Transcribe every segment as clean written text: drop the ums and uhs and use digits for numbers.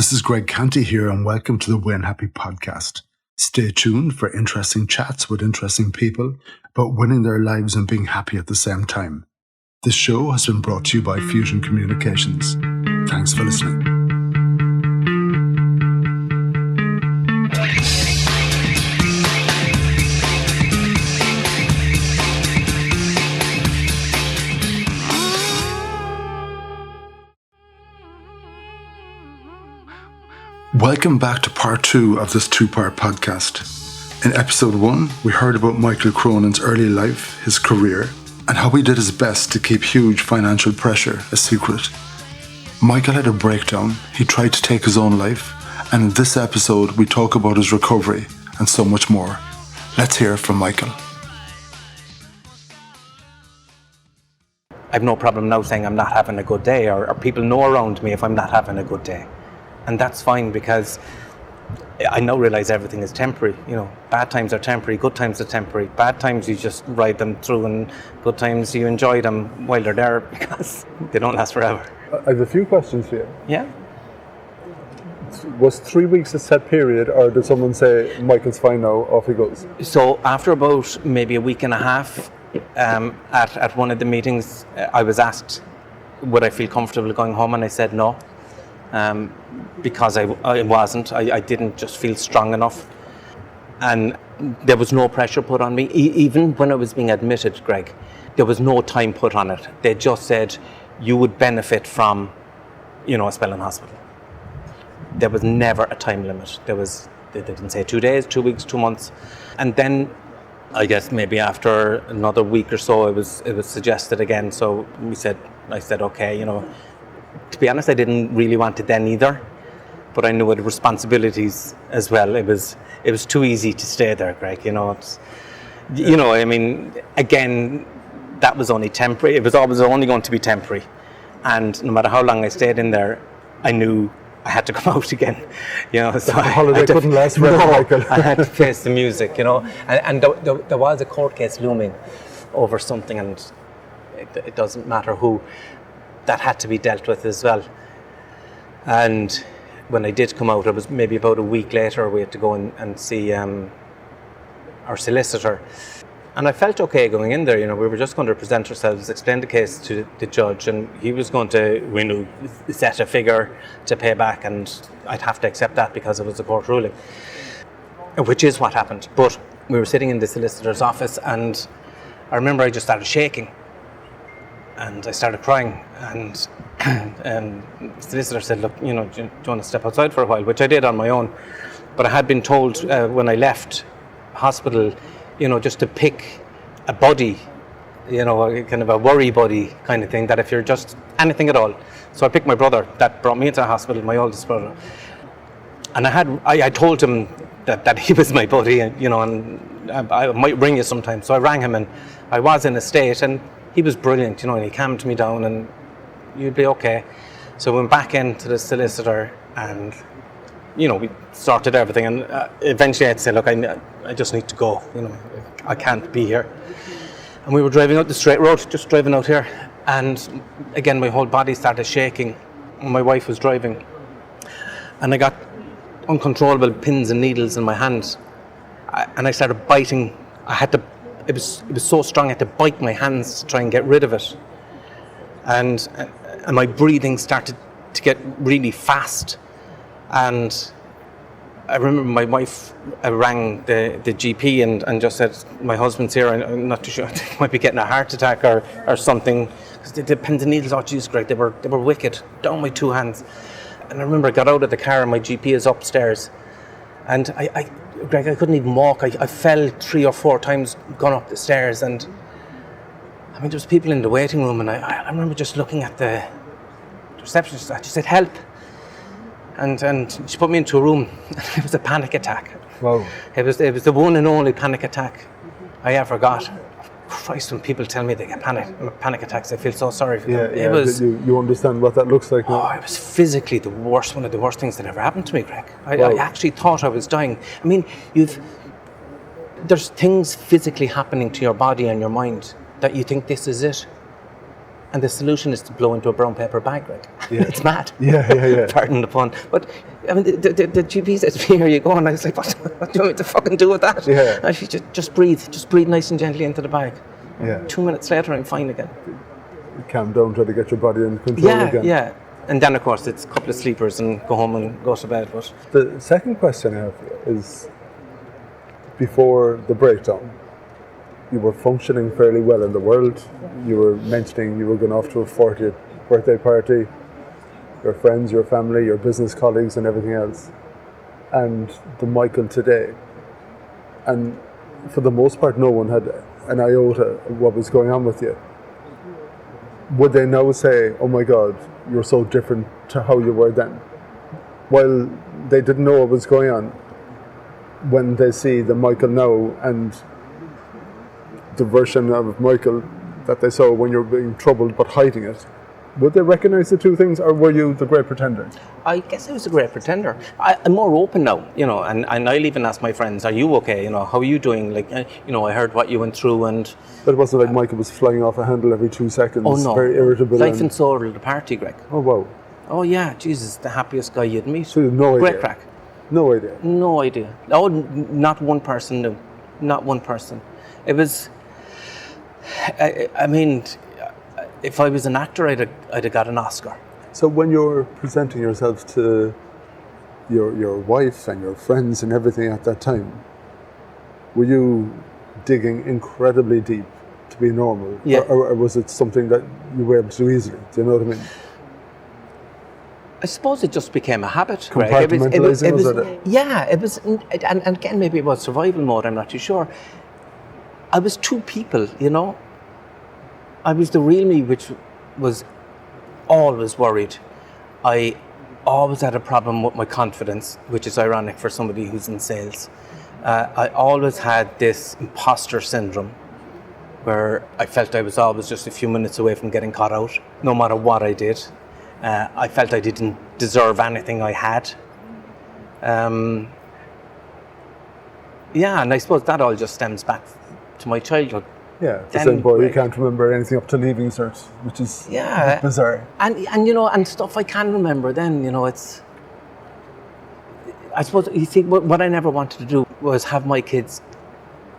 This is Greg Canty here, and welcome to the Win Happy podcast. Stay tuned for interesting chats with interesting people about winning their lives and being happy at the same time. This show has been brought to you by Fusion Communications. Thanks for listening. Welcome back to part 2 of this 2-part podcast. In episode 1, we heard about Michael Cronin's early life, his career, and how he did his best to keep huge financial pressure a secret. Michael had a breakdown, he tried to take his own life, and in this episode we talk about his recovery and so much more. Let's hear from Michael. I've no problem now saying I'm not having a good day, or people know around me if I'm not having a good day. And that's fine, because I now realise everything is temporary. You know, bad times are temporary, good times are temporary. Bad times you just ride them through, and good times you enjoy them while they're there, because they don't last forever. I have a few questions for you. Yeah. Was 3 weeks a set period, or did someone say, Michael's fine now, off he goes? So after about maybe a week and a half, at one of the meetings, I was asked, would I feel comfortable going home? And I said no. Because I wasn't, I didn't just feel strong enough, and there was no pressure put on me. Even when I was being admitted, Greg, there was no time put on it. They just said you would benefit from, a spell in hospital. There was never a time limit. They didn't say 2 days, 2 weeks, 2 months. And then I guess maybe after another week or so, it was suggested again. So I said okay, To be honest, I didn't really want it then either, but I knew it had responsibilities as well. It was too easy to stay there, Greg. Again, that was only temporary. It was always only going to be temporary, and no matter how long I stayed in there, I knew I had to come out again. So the holiday couldn't last forever, Michael. I had to face the music, and there was a court case looming over something, and it doesn't matter who. That had to be dealt with as well. And when I did come out, it was maybe about a week later, we had to go and see our solicitor. And I felt okay going in there. We were just going to present ourselves, explain the case to the judge, and he was going to set a figure to pay back, and I'd have to accept that because it was a court ruling, which is what happened. But we were sitting in the solicitor's office, and I remember I just started shaking. And I started crying, and the solicitor said, look, do you want to step outside for a while? Which I did on my own. But I had been told when I left hospital, just to pick a buddy, kind of a worry buddy kind of thing, that if you're just anything at all. So I picked my brother that brought me into the hospital, my oldest brother. And I told him that he was my buddy, and I might ring you sometime. So I rang him, and I was in a state, and he was brilliant, and he calmed me down, and you'd be okay. So we went back into the solicitor, and, we sorted everything, and eventually I had to say, look, I just need to go, I can't be here. And we were driving out the straight road, just driving out here, and again, my whole body started shaking. My wife was driving, and I got uncontrollable pins and needles in my hands, and I started biting. It was so strong I had to bite my hands to try and get rid of it. And my breathing started to get really fast. And I remember my wife rang the GP and just said, my husband's here, I'm not too sure, I think he might be getting a heart attack or something. Because the pins and needles, oh jeez, Greg, they were wicked, down my 2 hands. And I remember I got out of the car, and my GP is upstairs. And Greg, I couldn't even walk. I fell 3 or 4 times going up the stairs, and there was people in the waiting room, and I remember just looking at the receptionist. She said, help. And she put me into a room. It was a panic attack. Wow. It was the one and only panic attack I ever got. Christ, when people tell me they get panic attacks, I feel so sorry for them. It was, you understand what that looks like now? Oh, it was physically one of the worst things that ever happened to me, Greg. I actually thought I was dying. There's things physically happening to your body and your mind that you think this is it. And the solution is to blow into a brown paper bag, Greg. Yeah. It's mad. Yeah. Pardon the pun. But I mean, the GP said to me, here you go. And I was like, what do you want me to fucking do with that? Yeah. And she just breathe nice and gently into the bag. Yeah. 2 minutes later, I'm fine again. Calm down, try to get your body in control again. Yeah. And then, of course, it's a couple of sleepers and go home and go to bed. But The second question I have is, before the breakdown, you were functioning fairly well in the world. You were mentioning you were going off to a 40th birthday party, your friends, your family, your business colleagues and everything else. And the Michael today. And for the most part, no one had an iota of what was going on with you. Would they now say, oh my God, you're so different to how you were then? While they didn't know what was going on, when they see the Michael now and the version of Michael that they saw when you were being troubled but hiding it, would they recognise the two things, or were you the great pretender? I guess I was a great pretender. I'm more open now, and I'll even ask my friends, are you okay? How are you doing? Like, I heard what you went through and... But it wasn't like Michael was flying off a handle every 2 seconds, Oh no. very irritable. Life and soul at the party, Greg. Oh wow. Oh yeah, Jesus, the happiest guy you'd meet. So you had no Great idea? crack. No idea. No idea. Oh, not one person knew. Not one person. It was... I mean, if I was an actor, I'd have got an Oscar. So when you're presenting yourself to your wife and your friends and everything at that time, were you digging incredibly deep to be normal? Yeah. Or was it something that you were able to do easily? Do you know what I mean? I suppose it just became a habit, Greg. Compartmentalising, was it? Yeah, it was, and again, maybe it was survival mode, I'm not too sure. I was two people, I was the real me, which was always worried. I always had a problem with my confidence, which is ironic for somebody who's in sales. I always had this imposter syndrome, where I felt I was always just a few minutes away from getting caught out, no matter what I did. I felt I didn't deserve anything I had. And I suppose that all just stems back to my childhood. Yeah, the Then, same boy, you Greg. can't remember anything up to leaving cert, which is Yeah. a bit bizarre. And stuff I can remember then, it's... I suppose, you see, what I never wanted to do was have my kids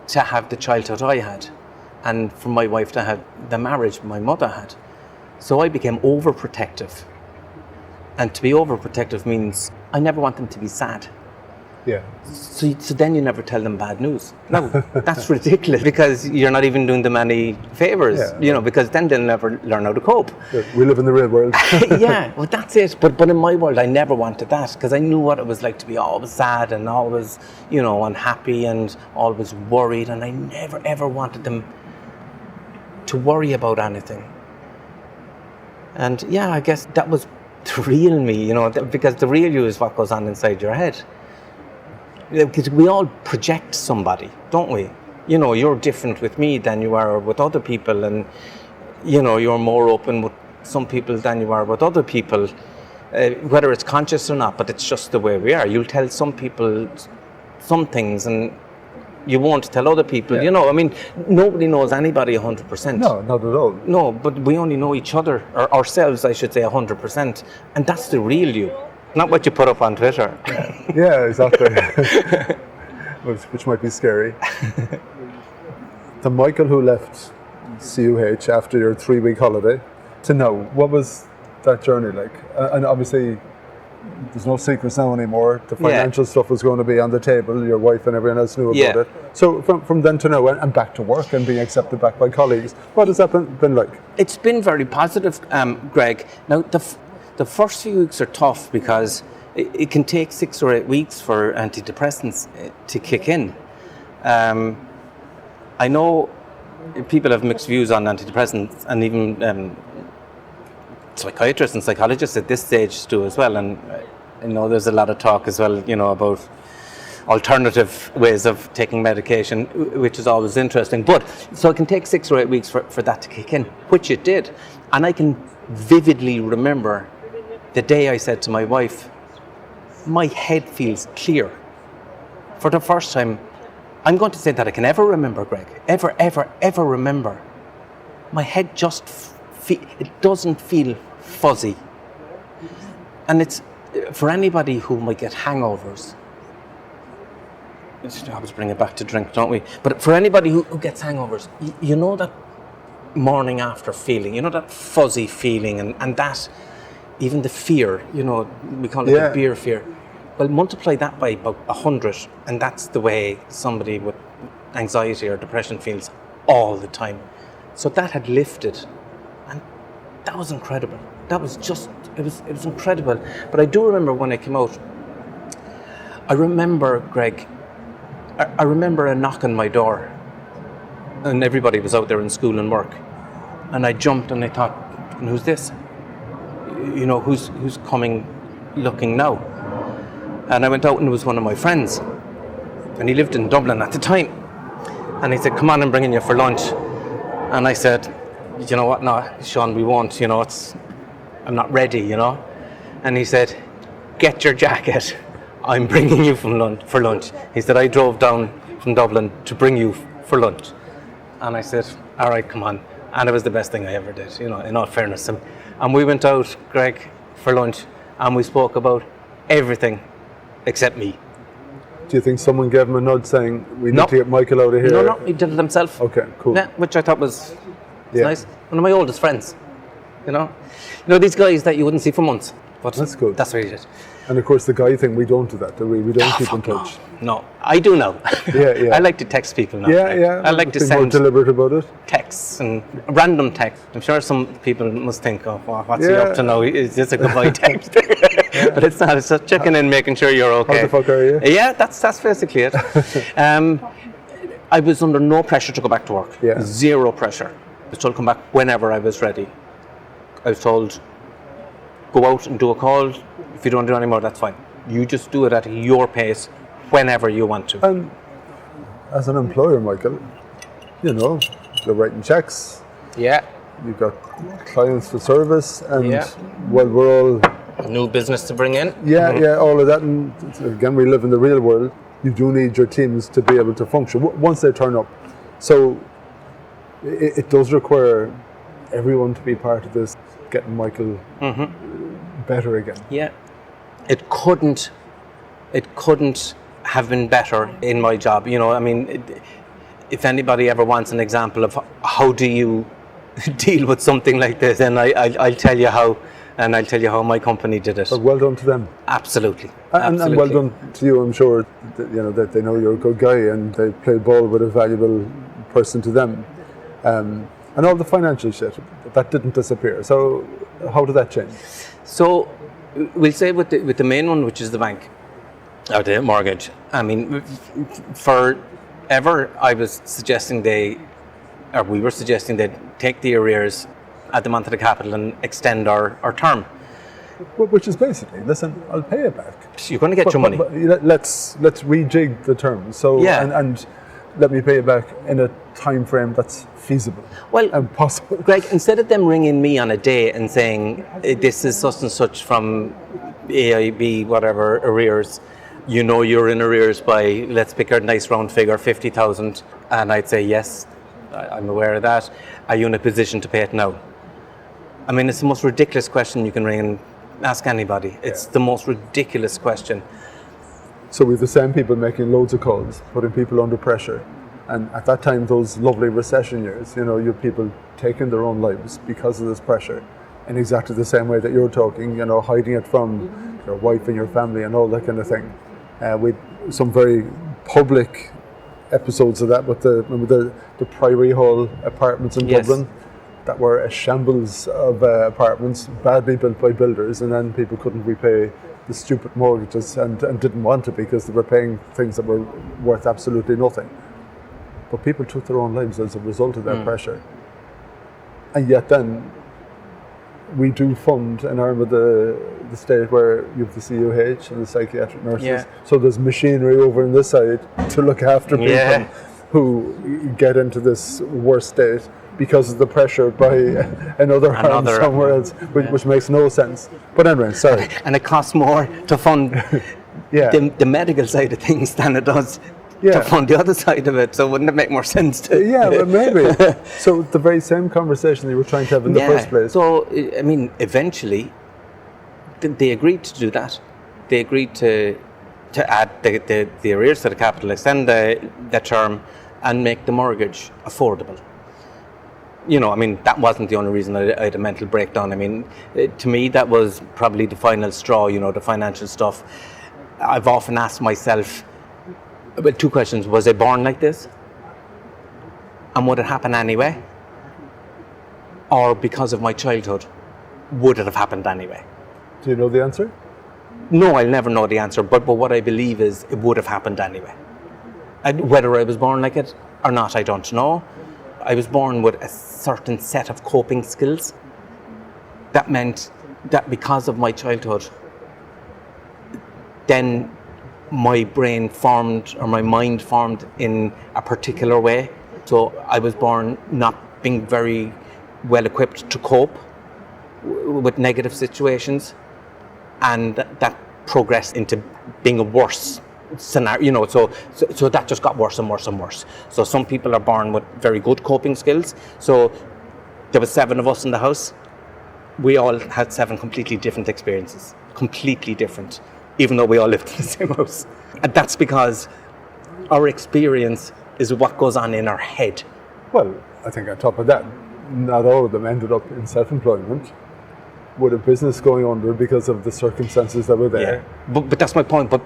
to have the childhood I had, and for my wife to have the marriage my mother had. So I became overprotective. And to be overprotective means I never want them to be sad. Yeah. So then you never tell them bad news. No, that's ridiculous, because you're not even doing them any favors, Yeah. because then they'll never learn how to cope. Yeah, we live in the real world. Yeah, well, that's it. But in my world, I never wanted that, because I knew what it was like to be always sad and always, unhappy and always worried. And I never, ever wanted them to worry about anything. And yeah, I guess that was the real me, because the real you is what goes on inside your head. Because we all project somebody, don't we? You're different with me than you are with other people, and you're more open with some people than you are with other people, whether it's conscious or not. But it's just the way we are. You'll tell some people some things, and you won't tell other people. Yeah. Nobody knows anybody 100%. No, not at all. No, but we only know each other, or ourselves, I should say, 100%, and that's the real you. Not what you put up on Twitter. Yeah, exactly. which might be scary. The Michael who left CUH after your 3-week holiday to now, what was that journey like? And obviously, there's no secrets now anymore. The financial stuff was going to be on the table. Your wife and everyone else knew about it. So from then to now, and back to work and being accepted back by colleagues, what has that been like? It's been very positive, Greg. Now, the first few weeks are tough, because it can take 6 or 8 weeks for antidepressants to kick in. I know people have mixed views on antidepressants, and even psychiatrists and psychologists at this stage do as well. And there's a lot of talk as well, about alternative ways of taking medication, which is always interesting. But so it can take 6 or 8 weeks for that to kick in, which it did. And I can vividly remember the day I said to my wife, my head feels clear. For the first time, I'm going to say that I can ever remember, Greg, ever remember. My head just, it doesn't feel fuzzy. And it's for anybody who might get hangovers, I always bring it back to drink, don't we? But for anybody who gets hangovers, you know that morning after feeling, you know that fuzzy feeling, and that, even the fear, you know, we call it the beer fear. Well, multiply that by about 100, and that's the way somebody with anxiety or depression feels all the time. So that had lifted, and that was incredible. That was just, it was incredible. But I do remember when I came out, I remember, Greg, I remember a knock on my door, and everybody was out there in school and work, and I jumped and I thought, who's this? You know, who's coming looking now? And I went out and it was one of my friends, and he lived in Dublin at the time, and he said, come on, I'm bringing you for lunch. And I said, you know what, no, Sean, we won't, you know, I'm not ready, you know. And he said, get your jacket, I'm bringing you for lunch. He said, I drove down from Dublin to bring you for lunch. And I said, all right, come on. And it was the best thing I ever did, you know, in all fairness. And we went out, Greg, for lunch, and we spoke about everything except me. Do you think someone gave him a nod saying, we need to get Michael out of here? No, he did it himself. Okay, cool. Yeah, which I thought was nice. One of my oldest friends, you know. You know, these guys that you wouldn't see for months. But that's good. That's what he did. And of course, the guy thing, we don't do that, do we? We don't keep in touch. No, I do now. Yeah. I like to text people now. Yeah. I like to send more deliberate about it. Texts and random texts. I'm sure some people must think, oh, what's he up to now? Is this a goodbye text? But it's not. It's just checking in, making sure you're okay. How the fuck are you? Yeah, that's basically it. I was under no pressure to go back to work. Yeah. Zero pressure. I was told to come back whenever I was ready. I was told, go out and do a call. If you don't do any more, that's fine. You just do it at your pace whenever you want to. And as an employer, Michael, you know, you're writing checks. Yeah. You've got clients for service, and well, we're all new business to bring in. Yeah, all of that. And again, we live in the real world. You do need your teams to be able to function once they turn up. So it does require everyone to be part of this, getting Michael better again. Yeah. It couldn't have been better in my job. You know, I mean, if anybody ever wants an example of how do you deal with something like this, then I'll tell you how, and I'll tell you how my company did it. But well done to them. Absolutely. And well done to you. I'm sure that, you know, that they know you're a good guy and they play ball with a valuable person to them. And all the financial shit, that didn't disappear. So how did that change? So we'll say with the main one, which is the bank, or the mortgage. I mean, forever I was suggesting we were suggesting they'd take the arrears at the month of the capital and extend our term. Which is basically, listen, I'll pay it back. You're going to get your money. But let's rejig the terms. So and let me pay it back in a time frame that's feasible and possible. Greg, instead of them ringing me on a day and saying this is such and such from AIB, whatever, arrears, you know you're in arrears by, let's pick a nice round figure, 50,000, and I'd say yes, I'm aware of that. Are you in a position to pay it now? I mean, it's the most ridiculous question you can ring and ask anybody. It's the most ridiculous question. So we have the same people making loads of calls, putting people under pressure. And at that time, those lovely recession years, you know, you have people taking their own lives because of this pressure in exactly the same way that you're talking, you know, hiding it from your wife and your family and all that kind of thing. With some very public episodes of that with the Priory Hall apartments in Dublin that were a shambles of apartments, badly built by builders, and then people couldn't repay the stupid mortgages and didn't want to because they were paying things that were worth absolutely nothing. But people took their own lives as a result of that pressure. And yet then, we do fund an arm of the state where you have the CUH and the psychiatric nurses. Yeah. So there's machinery over on this side to look after people who get into this worse state because of the pressure by another arm somewhere else, which makes no sense. But anyway, sorry. And it costs more to fund the medical side of things than it does to fund the other side of it, so wouldn't it make more sense to... well, maybe. So the very same conversation you were trying to have in the first place. So, I mean, eventually, they agreed to do that. They agreed to add the arrears to the capital, extend the term, and make the mortgage affordable. You know, I mean, that wasn't the only reason I had a mental breakdown. I mean, to me, that was probably the final straw, you know, the financial stuff. I've often asked myself, well, two questions. Was I born like this? And would it happen anyway? Or because of my childhood, would it have happened anyway? Do you know the answer? No, I'll never know the answer, but what I believe is it would have happened anyway. Whether I was born like it or not, I don't know. I was born with a certain set of coping skills. That meant that because of my childhood, then my brain formed, or my mind formed in a particular way. So I was born not being very well equipped to cope with negative situations, and that progressed into being a worse scenario, you know, so that just got worse and worse and worse. So some people are born with very good coping skills. So there was 7 of us in the house. We all had 7 completely different experiences, completely different, even though we all lived in the same house. And that's because our experience is what goes on in our head. Well, I think on top of that, not all of them ended up in self-employment with a business going under because of the circumstances that were there. Yeah. But that's my point. But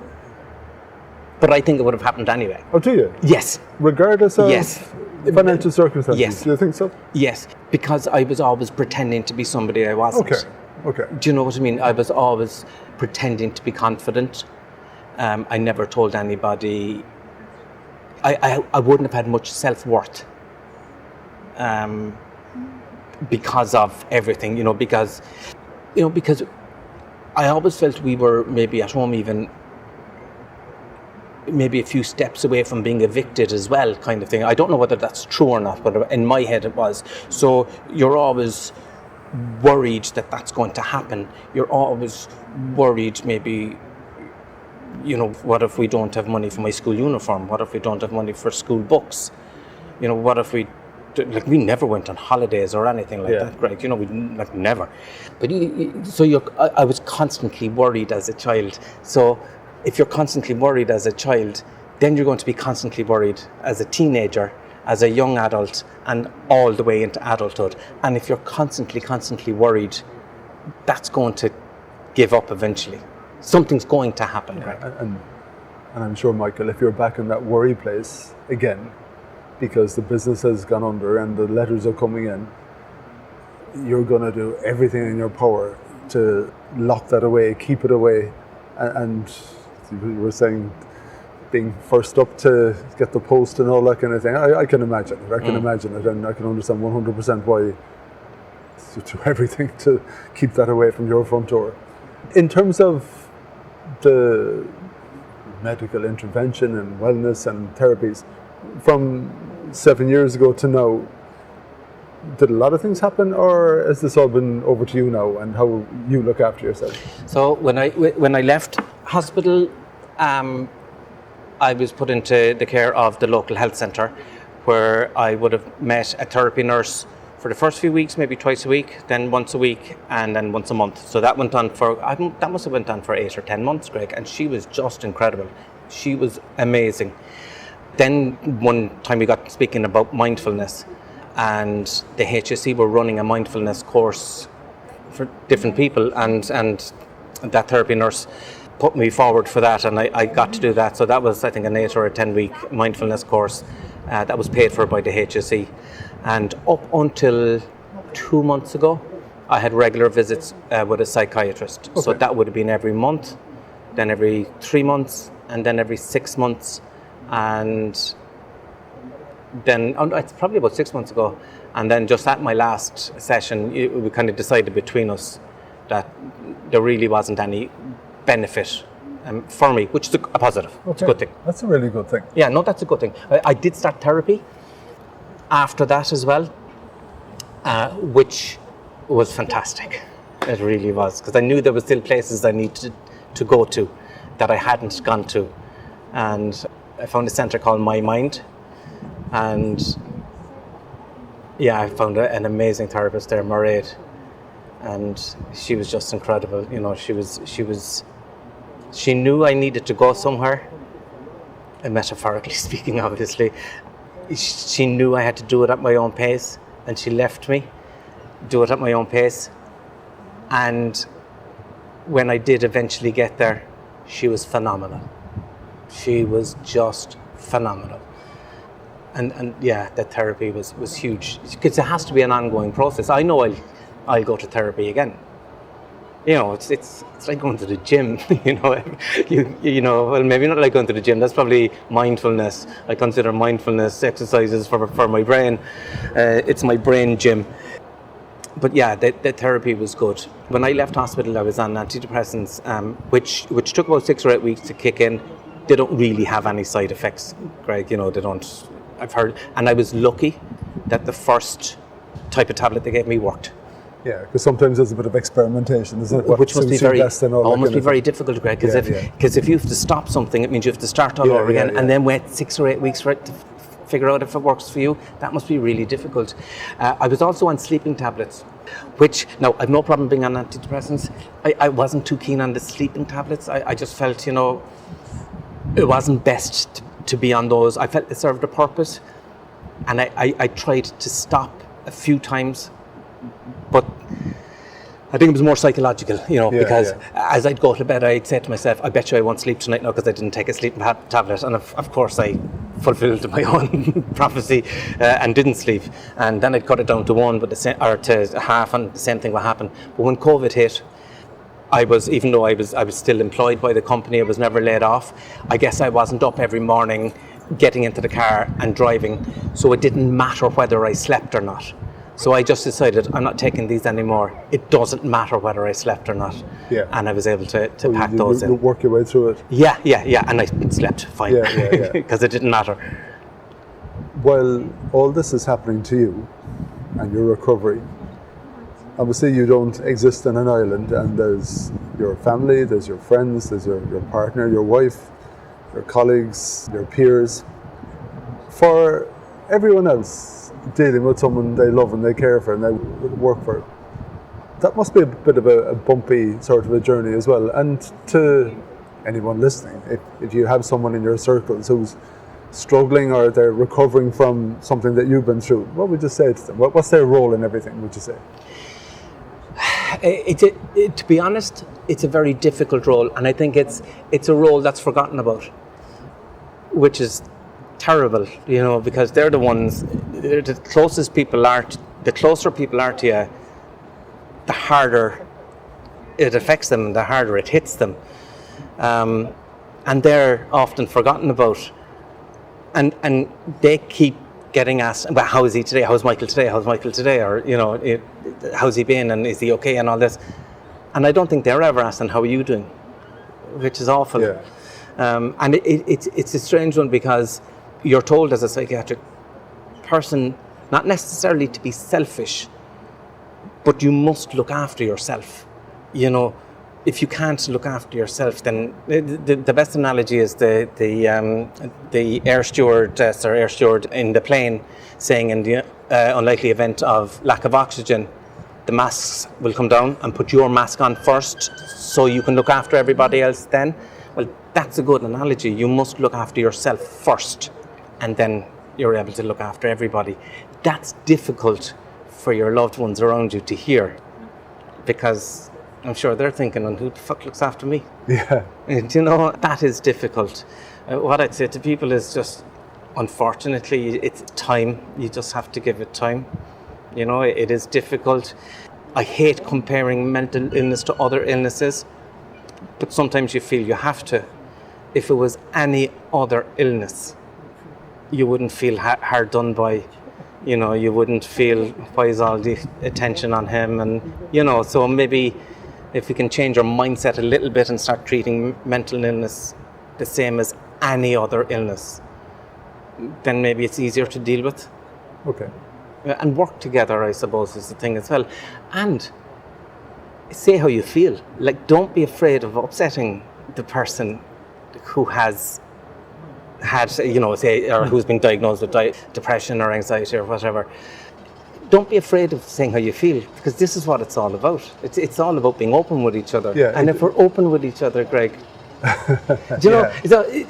I think it would have happened anyway. Oh, do you? Yes. Regardless of Yes. financial circumstances? Yes. Do you think so? Yes, because I was always pretending to be somebody I wasn't. Okay. Do you know what I mean? I was always pretending to be confident. I never told anybody. I wouldn't have had much self-worth because of everything, because I always felt we were maybe at home even maybe a few steps away from being evicted as well, kind of thing. I don't know whether that's true or not, but in my head it was. So you're always worried that that's going to happen. You're always worried maybe, what if we don't have money for my school uniform? What if we don't have money for school books? What if we never went on holidays or anything like that, Greg. We never. But I was constantly worried as a child. So if you're constantly worried as a child, then you're going to be constantly worried as a teenager, as a young adult, and all the way into adulthood. And if you're constantly worried, that's going to give up eventually. Something's going to happen, Greg. And I'm sure, Michael, if you're back in that worry place again, because the business has gone under and the letters are coming in, you're going to do everything in your power to lock that away, keep it away. And we were saying being first up to get the post and all that kind of thing. I can imagine it. I can imagine it, and I can understand 100% why you do everything to keep that away from your front door. In terms of the medical intervention and wellness and therapies, from 7 years ago to now, did a lot of things happen, or has this all been over to you now and how you look after yourself? So when I left hospital, I was put into the care of the local health centre, where I would have met a therapy nurse for the first few weeks, maybe twice a week, then once a week, and then once a month. So that went on that must have went on for 8 or 10 months, Greg, and she was just incredible. She was amazing. Then one time we got speaking about mindfulness, and the HSE were running a mindfulness course for different people, and that therapy nurse put me forward for that, and I got to do that. So that was, I think, an 8 or a 10 week mindfulness course that was paid for by the HSE. And up until 2 months ago, I had regular visits with a psychiatrist. Okay. So that would have been every month, then every 3 months, and then every 6 months. And then it's probably about 6 months ago, and then just at my last session, we kind of decided between us that there really wasn't any benefit for me, which is a positive. Okay. It's a good thing. That's a really good thing. Yeah, no, that's a good thing. I did start therapy after that as well, which was fantastic. It really was, because I knew there were still places I needed to go to that I hadn't gone to. And I found a centre called My Mind, and I found an amazing therapist there, Mairead, and she was just incredible. You know, she knew I needed to go somewhere, metaphorically speaking, obviously. She knew I had to do it at my own pace, and she left me do it at my own pace. And when I did eventually get there, she was phenomenal. She was just phenomenal. And yeah, that therapy was huge, because it has to be an ongoing process. I know I'll go to therapy again. You know, it's like going to the gym. You know, well, maybe not like going to the gym. That's probably mindfulness. I consider mindfulness exercises for my brain. It's my brain gym. But yeah, the therapy was good. When I left hospital, I was on antidepressants, which took about 6 or 8 weeks to kick in. They don't really have any side effects, Greg. You know, they don't. I've heard, and I was lucky that the first type of tablet they gave me worked. Yeah, because sometimes there's a bit of experimentation, isn't it? Which must be very difficult, Greg. Because if you have to stop something, it means you have to start all over again, and then wait 6 or 8 weeks for it to figure out if it works for you. That must be really difficult. I was also on sleeping tablets, which, now, I've no problem being on antidepressants. I wasn't too keen on the sleeping tablets. I just felt, you know, it wasn't best to be on those. I felt it served a purpose, and I tried to stop a few times, but I think it was more psychological, you know, because as I'd go to bed, I'd say to myself, I bet you I won't sleep tonight now because I didn't take a sleeping tablet. And of course, I fulfilled my own prophecy and didn't sleep. And then I'd cut it down to one, or to half, and the same thing would happen. But when COVID hit, even though I was still employed by the company, I was never laid off. I guess I wasn't up every morning getting into the car and driving, so it didn't matter whether I slept or not. So I just decided, I'm not taking these anymore. It doesn't matter whether I slept or not. Yeah. And I was able to pack those in. You work your way through it. Yeah. And I slept fine. Because it didn't matter. While all this is happening to you and your recovery, obviously you don't exist on an island, and there's your family, there's your friends, there's your partner, your wife, your colleagues, your peers. For everyone else dealing with someone they love and they care for and they work for, that must be a bit of a bumpy sort of a journey as well. And to anyone listening, if you have someone in your circles who's struggling or they're recovering from something that you've been through, what would you say to them? What's their role in everything, would you say? To be honest, it's a very difficult role, and I think it's a role that's forgotten about, which is terrible, you know, because they're the closer people are to you, the harder it affects them, the harder it hits them, and they're often forgotten about, and they keep getting asked, well, how is he today? How's Michael today? How's Michael today? Or, you know, how's he been? And is he okay? And all this. And I don't think they're ever asking, how are you doing? Which is awful. Yeah. And it's a strange one, because you're told as a psychiatric person not necessarily to be selfish, but you must look after yourself. You know, if you can't look after yourself, then the best analogy is the air stewardess or air steward in the plane saying, in the unlikely event of lack of oxygen, the masks will come down, and put your mask on first so you can look after everybody else then. Well, that's a good analogy. You must look after yourself first, and then you're able to look after everybody. That's difficult for your loved ones around you to hear, because I'm sure they're thinking, and who the fuck looks after me? Yeah. And, you know, that is difficult. What I'd say to people is just, unfortunately, it's time. You just have to give it time. You know, it is difficult. I hate comparing mental illness to other illnesses, but sometimes you feel you have to. If it was any other illness, you wouldn't feel hard done by. You know, you wouldn't feel, why is all the attention on him? And, you know, so maybe if we can change our mindset a little bit and start treating mental illness the same as any other illness, then maybe it's easier to deal with. Okay. And work together, I suppose, is the thing as well. And say how you feel. Like, don't be afraid of upsetting the person who has had, you know, say, or who's been diagnosed with depression or anxiety or whatever. don't be afraid of saying how you feel, because this is what it's all about. It's all about being open with each other. Yeah, and if we're open with each other, Greg, do you know,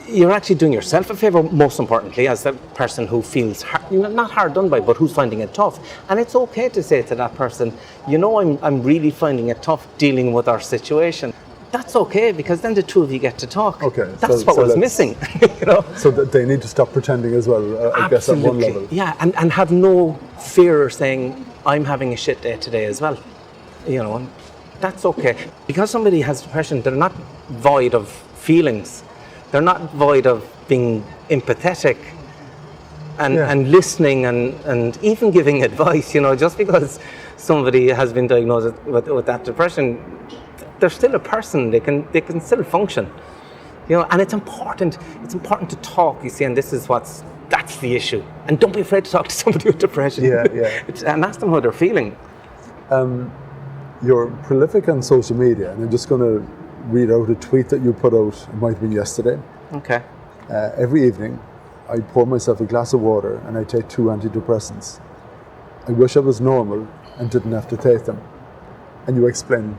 you're actually doing yourself a favour, most importantly, as the person who feels not hard done by, but who's finding it tough. And it's okay to say to that person, you know, I'm really finding it tough dealing with our situation. That's okay, because then the two of you get to talk. Okay, that's what was missing. You know? So that they need to stop pretending as well, I guess, at one level. Yeah, and have no fear saying, I'm having a shit day today as well. You know, and that's okay. Because somebody has depression, they're not void of feelings. They're not void of being empathetic and listening and even giving advice. You know, just because somebody has been diagnosed with that depression, they're still a person. They can still function. You know, and it's important to talk, you see, and that's the issue. And don't be afraid to talk to somebody with depression. And ask them how they're feeling. You're prolific on social media, and I'm just going to read out a tweet that you put out, it might have been yesterday. Okay. Every evening, I pour myself a glass of water and I take 2 antidepressants. I wish I was normal and didn't have to take them. And you explain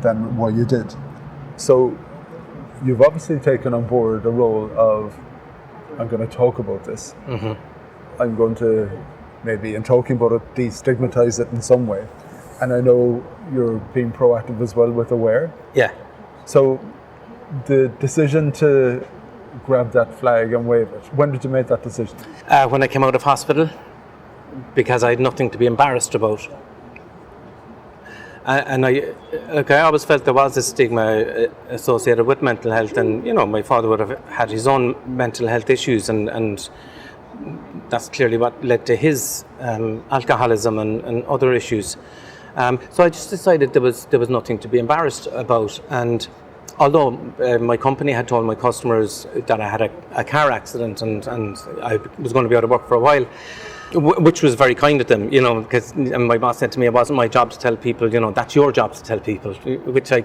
then why you did. So you've obviously taken on board a role of, I'm going to talk about this. Mm-hmm. I'm going to, maybe in talking about it, destigmatize it in some way. And I know you're being proactive as well with Aware. Yeah. So the decision to grab that flag and wave it, when did you make that decision? When I came out of hospital, because I had nothing to be embarrassed about. And I always felt there was a stigma associated with mental health, and you know, my father would have had his own mental health issues, and that's clearly what led to his alcoholism and other issues. So I just decided there was nothing to be embarrassed about. And although my company had told my customers that I had a car accident and I was going to be out of work for a while, which was very kind of them, you know, because my boss said to me it wasn't my job to tell people, you know, that's your job to tell people, which I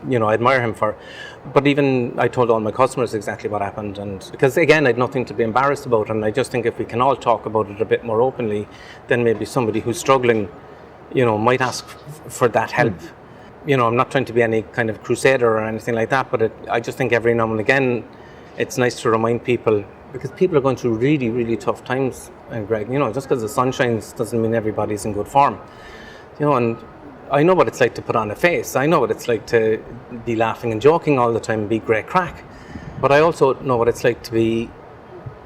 admire him for. But even I told all my customers exactly what happened, and because again, I had nothing to be embarrassed about, and I just think if we can all talk about it a bit more openly, then maybe somebody who's struggling, you know, might ask for that help. You know, I'm not trying to be any kind of crusader or anything like that, but I just think every now and again it's nice to remind people, because people are going through really, really tough times, Greg. You know, just because the sun shines doesn't mean everybody's in good form. You know, and I know what it's like to put on a face. I know what it's like to be laughing and joking all the time and be great crack. But I also know what it's like to be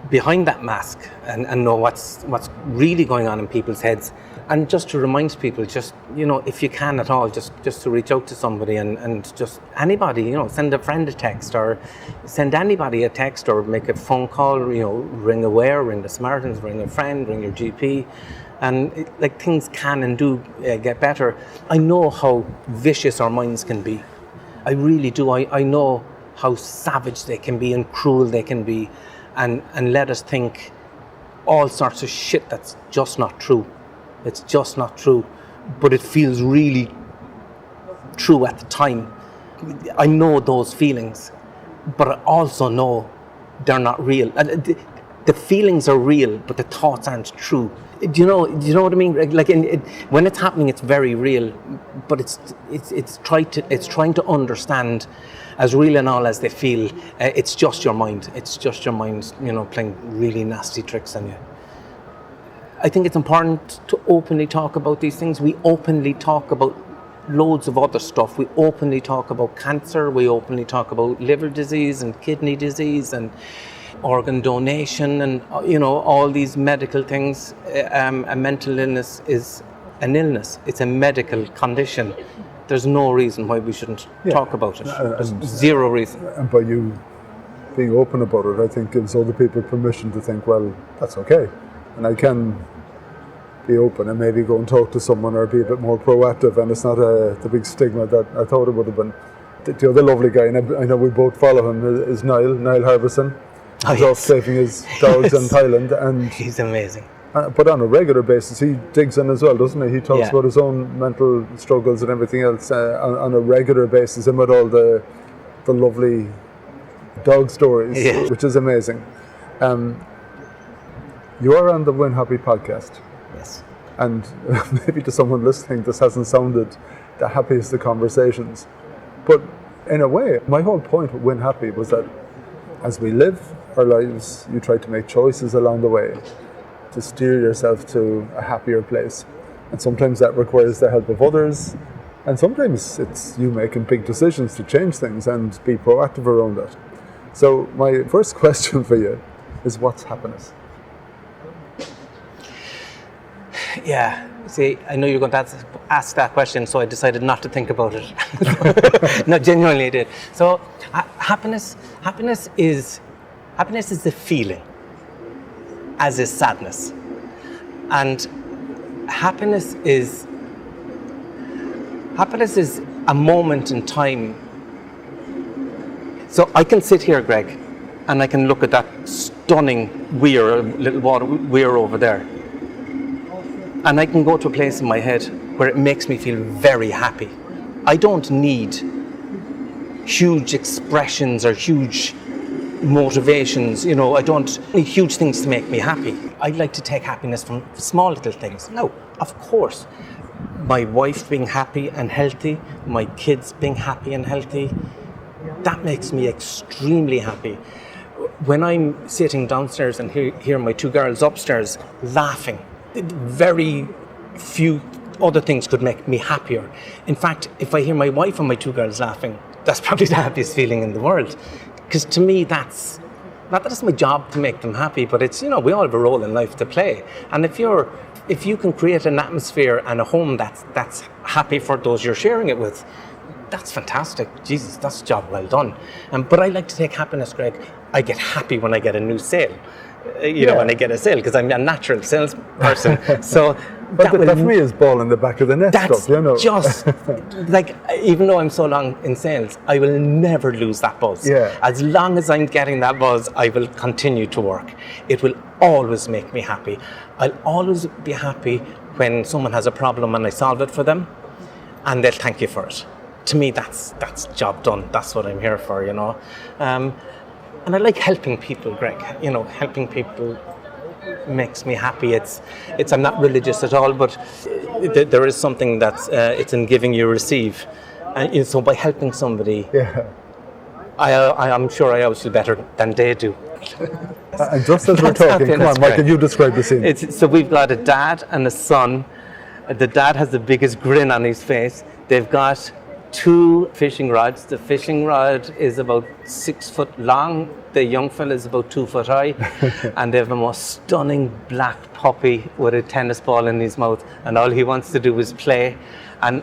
behind that mask and know what's really going on in people's heads. And just to remind people, just, you know, if you can at all, just to reach out to somebody and just anybody, you know, send a friend a text or send anybody a text or make a phone call, you know, ring Aware, ring the Samaritans, ring a friend, ring your GP. And like things can and do get better. I know how vicious our minds can be. I really do. I know how savage they can be and cruel they can be and let us think all sorts of shit that's just not true. It's just not true, but it feels really true at the time. I know those feelings, but I also know they're not real. The feelings are real, but the thoughts aren't true. Do you know what I mean? Like when it's happening, it's very real, but it's trying to understand as real and all as they feel. It's just your mind. It's just your mind, you know, playing really nasty tricks on you. I think it's important to openly talk about these things. We openly talk about loads of other stuff. We openly talk about cancer. We openly talk about liver disease and kidney disease and organ donation and, you know, all these medical things. A mental illness is an illness. It's a medical condition. There's no reason why we shouldn't talk about it. There's zero reason. And by you being open about it, I think gives other people permission to think, well, that's okay. And I can be open and maybe go and talk to someone or be a bit more proactive, and it's not the big stigma that I thought it would have been. The other lovely guy, and I know we both follow him, is Niall Harbison. He's off saving his dogs in Thailand, and he's amazing. But on a regular basis, he digs in as well, doesn't he? He talks about his own mental struggles and everything else on a regular basis, and with all the lovely dog stories, which is amazing. You are on the Win Happy podcast. Yes. And maybe to someone listening, this hasn't sounded the happiest of conversations. But in a way, my whole point with Win Happy was that as we live our lives, you try to make choices along the way to steer yourself to a happier place. And sometimes that requires the help of others, and sometimes it's you making big decisions to change things and be proactive around that. So my first question for you is, what's happiness? Yeah, see, I know you're going to ask that question, so I decided not to think about it. No, genuinely I did. So happiness is the feeling, as is sadness. And happiness is a moment in time. So I can sit here, Greg, and I can look at that stunning weir, little water weir over there. And I can go to a place in my head where it makes me feel very happy. I don't need huge expressions or huge motivations, I don't need huge things to make me happy. I like to take happiness from small little things. Now, of course, my wife being happy and healthy, my kids being happy and healthy, that makes me extremely happy. When I'm sitting downstairs and hear my two girls upstairs laughing, very few other things could make me happier. In fact, if I hear my wife and my two girls laughing, that's probably the happiest feeling in the world. Because to me, that's not that it's my job to make them happy, but it's, we all have a role in life to play. And if you can create an atmosphere and a home that's happy for those you're sharing it with, that's fantastic. Jesus, that's a job well done. But I like to take happiness, Greg. I get happy when I get a new sale. When I get a sale, because I'm a natural salesperson. So that for me is ball in the back of the net that's stuff, just like, even though I'm so long in sales, I will never lose that buzz. Yeah. As long as I'm getting that buzz, I will continue to work. It will always make me happy. I'll always be happy when someone has a problem and I solve it for them, and they'll thank you for it. To me, that's job done. That's what I'm here for, And I like helping people, Greg. Helping people makes me happy. I'm not religious at all, but there is something that's it's in giving you receive, and so by helping somebody, I'm sure I always feel better than they do. And just as we're talking, come on, Michael, you describe the scene. So we've got a dad and a son. The dad has the biggest grin on his face. They've got 2 fishing rods. The fishing rod is about 6 foot long. The young fella is about 2 foot high. And they have the most stunning black puppy with a tennis ball in his mouth. And all he wants to do is play. And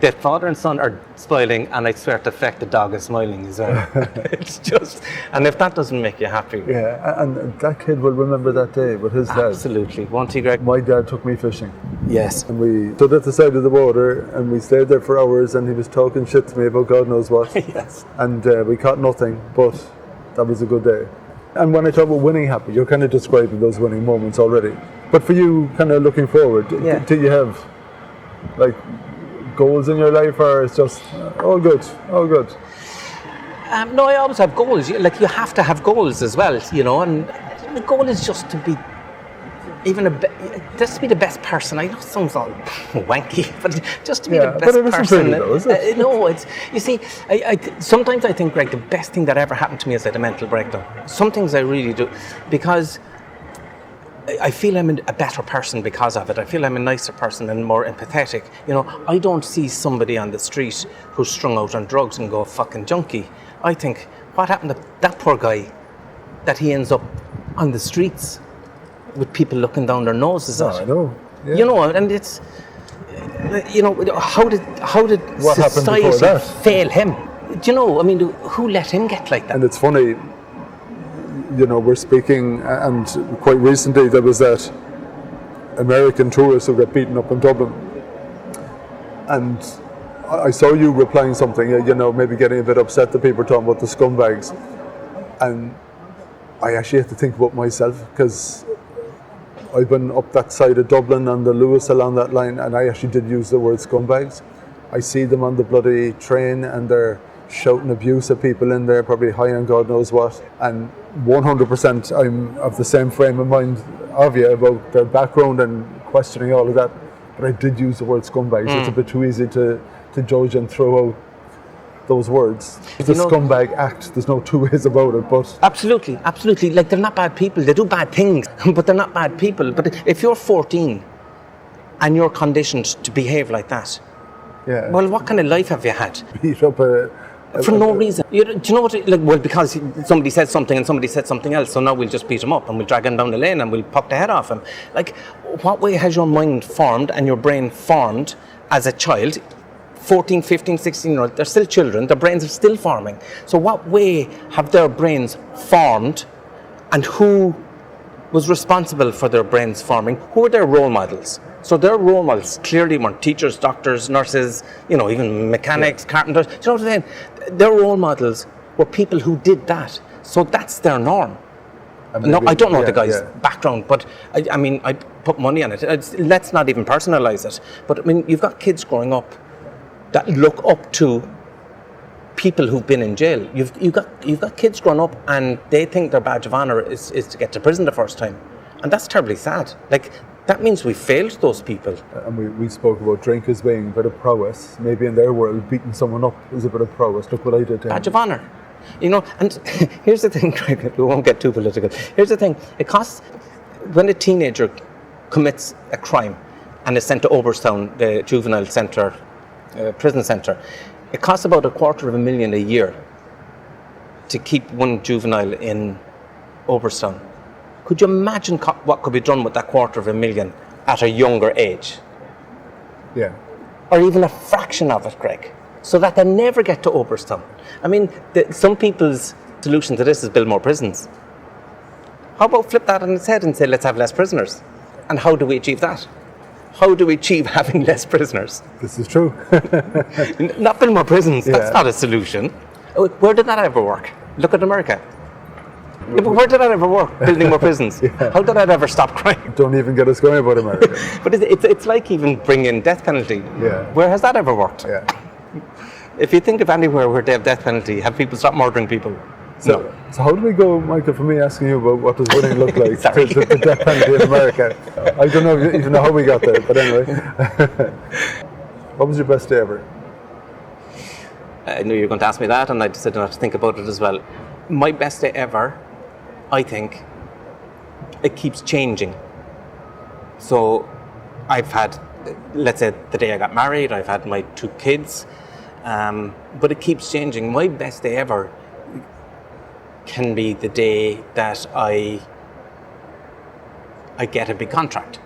their father and son are smiling, and I swear to feck, the dog is smiling as well. It's just, and if that doesn't make you happy. Yeah, and that kid will remember that day with his dad. Absolutely. Won't he, Greg? My dad took me fishing. Yes. And we stood at the side of the water and we stayed there for hours, and he was talking shit to me about God knows what. Yes. And we caught nothing, but that was a good day. And when I talk about winning happy, you're kind of describing those winning moments already. But for you, kind of looking forward, do you have like goals in your life, or it's just all good? No, I always have goals. Like, you have to have goals as well, and the goal is just to be just to be the best person. I know it sounds all wanky, but just to be the best person. Really though, is it? No, it's, you see, sometimes I think, Greg, the best thing that ever happened to me is I had a mental breakdown. Some things I really do, because I feel I'm a better person because of it. I feel I'm a nicer person and more empathetic. I don't see somebody on the street who's strung out on drugs and go fucking junkie. I think, what happened to that poor guy that he ends up on the streets with people looking down their noses at? I know. Yeah. And it's, how did what society fail him? Who let him get like that? And it's funny, we're speaking, and quite recently there was that American tourist who got beaten up in Dublin. And I saw you replying something, maybe getting a bit upset that people were talking about the scumbags. And I actually had to think about myself, because I've been up that side of Dublin on the Lewis along that line, and I actually did use the word scumbags. I see them on the bloody train, and they're shouting abuse at people in there, probably high on God knows what. And 100% I'm of the same frame of mind of you about their background and questioning all of that. But I did use the word scumbags. It's a bit too easy to judge and throw out those words. It's a scumbag act. There's no two ways about it. But absolutely. Like, they're not bad people. They do bad things, but they're not bad people. But if you're 14 and you're conditioned to behave like that, yeah. well, what kind of life have you had? Beat up for no reason. Do you know what? Like, well, because somebody said something and somebody said something else, so now we'll just beat him up and we'll drag him down the lane and we'll pop the head off him. Like, what way has your mind formed and your brain formed as a child? 14, 15, 16-year-old, they're still children, their brains are still forming. So what way have their brains formed, and who was responsible for their brains forming? Who were their role models? So their role models clearly weren't teachers, doctors, nurses, even mechanics, carpenters. Do you know what I'm saying? Their role models were people who did that. So that's their norm. No, I don't know the guy's background, but I mean, I put money on it. Let's not even personalize it. But I mean, you've got kids growing up that look up to people who've been in jail. You've got kids growing up and they think their badge of honor is to get to prison the first time, and that's terribly sad. Like, that means we failed those people. And we spoke about drink as being a bit of prowess. Maybe in their world, beating someone up is a bit of prowess. Look what I did to him. Badge of honor. And here's the thing, Craig, we won't get too political. Here's the thing, it costs, when a teenager commits a crime and is sent to Oberstown, the juvenile centre, prison centre, it costs about $250,000 a year to keep one juvenile in Oberstown. Could you imagine what could be done with that $250,000 at a younger age? Yeah. Or even a fraction of it, Greg, so that they never get to Oberstown. I mean, some people's solution to this is build more prisons. How about flip that on its head and say, let's have less prisoners? And how do we achieve that? How do we achieve having less prisoners? This is true. Not build more prisons, Yeah. that's not a solution. Where did that ever work? Look at America. Yeah, but where did that ever work, building more prisons? Yeah. How did that ever stop crime? Don't even get us going about America. But it's like even bringing death penalty. Yeah. Where has that ever worked? Yeah. If you think of anywhere where they have death penalty, have people stop murdering people? So how do we go, Michael, from me asking you about what does winning look like Sorry. to the death penalty in America? I don't know even know how we got there, but anyway. What was your best day ever? I knew you were going to ask me that, and I decided not to think about it as well. My best day ever, I think, it keeps changing. So I've had, let's say, the day I got married, I've had my 2 kids, but it keeps changing. My best day ever can be the day that I get a big contract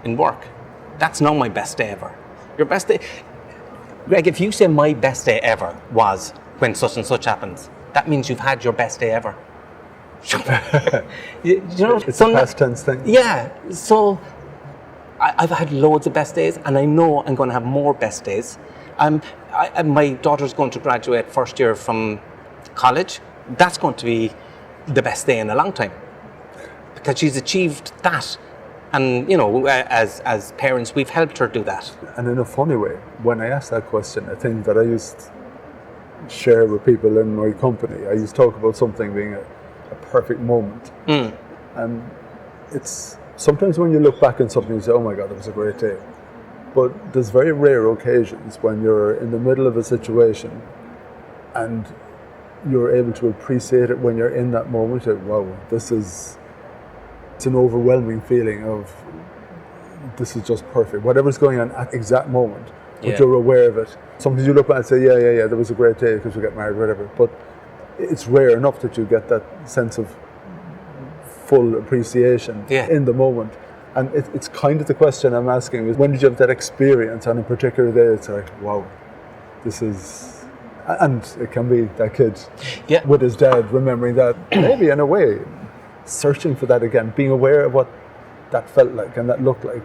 in work. That's not my best day ever. Your best day, Greg, if you say my best day ever was when such and such happens, that means you've had your best day ever. you know, It's a past tense thing. Yeah, so I've had loads of best days, and I know I'm going to have more best days. My daughter's going to graduate first year from college. That's going to be the best day in a long time, because she's achieved that, and as parents, we've helped her do that. And in a funny way, when I ask that question, a thing that I used to share with people in my company, I used to talk about something being a perfect moment. And it's sometimes when you look back on something, you say, oh my God, it was a great day. But there's very rare occasions when you're in the middle of a situation and you're able to appreciate it when you're in that moment. Like, wow, it's an overwhelming feeling of this is just perfect. Whatever's going on at exact moment, but you're aware of it. Sometimes you look back and say, yeah, there was a great day because we got married, whatever. But it's rare enough that you get that sense of full appreciation in the moment. And it's kind of the question I'm asking is, when did you have that experience on a particular day? It's like, wow, this is... And it can be that kid with his dad remembering that, maybe in a way, searching for that again, being aware of what that felt like and that looked like,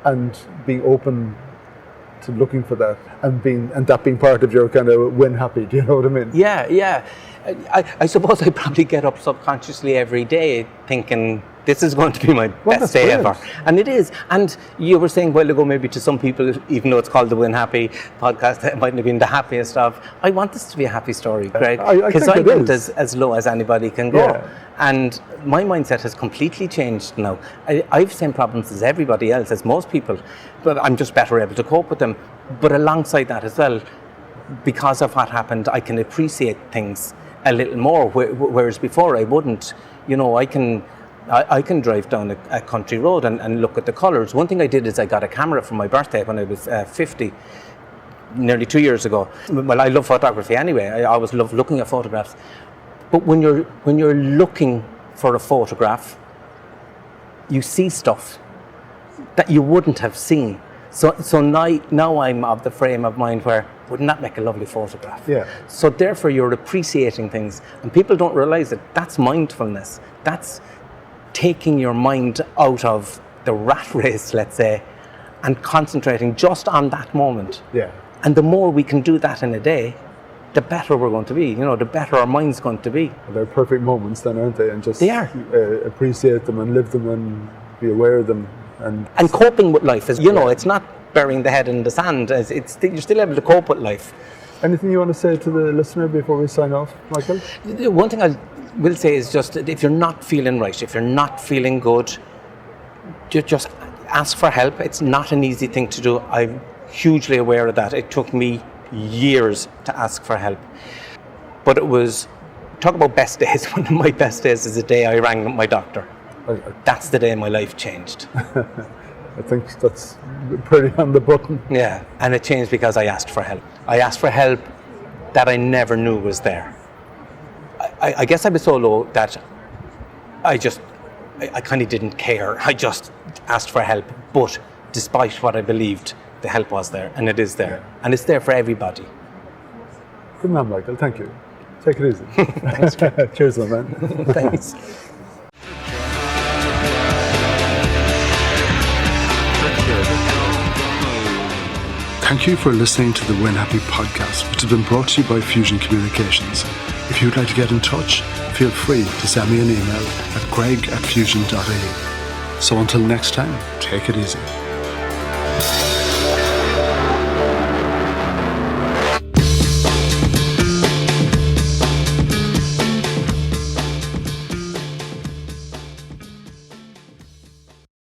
and being open to looking for that, and that being part of your kind of win happy. Do you know what I mean? Yeah. I suppose I probably get up subconsciously every day thinking, This is going to be my Well, best that's day brilliant. ever. And it is. And you were saying a while ago, maybe to some people, even though it's called the Win Happy podcast, it mightn't have been the happiest of. I want this to be a happy story, Greg. I Because think I it went is. as low as anybody can go. Yeah. And my mindset has completely changed now. I've the same problems as everybody else, as most people, but I'm just better able to cope with them. But alongside that as well, because of what happened, I can appreciate things a little more, whereas before I wouldn't. You know, I can drive down a country road and look at the colours. One thing I did is I got a camera for my birthday when I was 50, nearly 2 years ago. Well, I love photography anyway. I always love looking at photographs. But when you're looking for a photograph, you see stuff that you wouldn't have seen. So now I'm of the frame of mind where, wouldn't that make a lovely photograph? Yeah. So therefore you're appreciating things, and people don't realize that that's mindfulness. That's taking your mind out of the rat race, let's say, and concentrating just on that moment. Yeah. And the more we can do that in a day, the better we're going to be. You know, the better our mind's going to be. They're perfect moments then, aren't they? And just They are. Appreciate them and live them and be aware of them. And coping with life is, you know, it's not burying the head in the sand. You're still able to cope with life. Anything you want to say to the listener before we sign off, Michael? One thing I will say is just that if you're not feeling right, if you're not feeling good, just ask for help. It's not an easy thing to do. I'm hugely aware of that. It took me years to ask for help. But it was, talk about best days. One of my best days is the day I rang my doctor. That's the day my life changed. I think that's pretty on the button. Yeah, and it changed because I asked for help. I asked for help that I never knew was there. I guess I was so low that I kind of didn't care. I just asked for help. But despite what I believed, the help was there, and it is there. And it's there for everybody. Good man, Michael. Thank you. Take it easy. Cheers, my man. Thanks. Thank you for listening to the Win Happy podcast, which has been brought to you by Fusion Communications. If you'd like to get in touch, feel free to send me an email at greg@fusion.ie. So until next time, take it easy.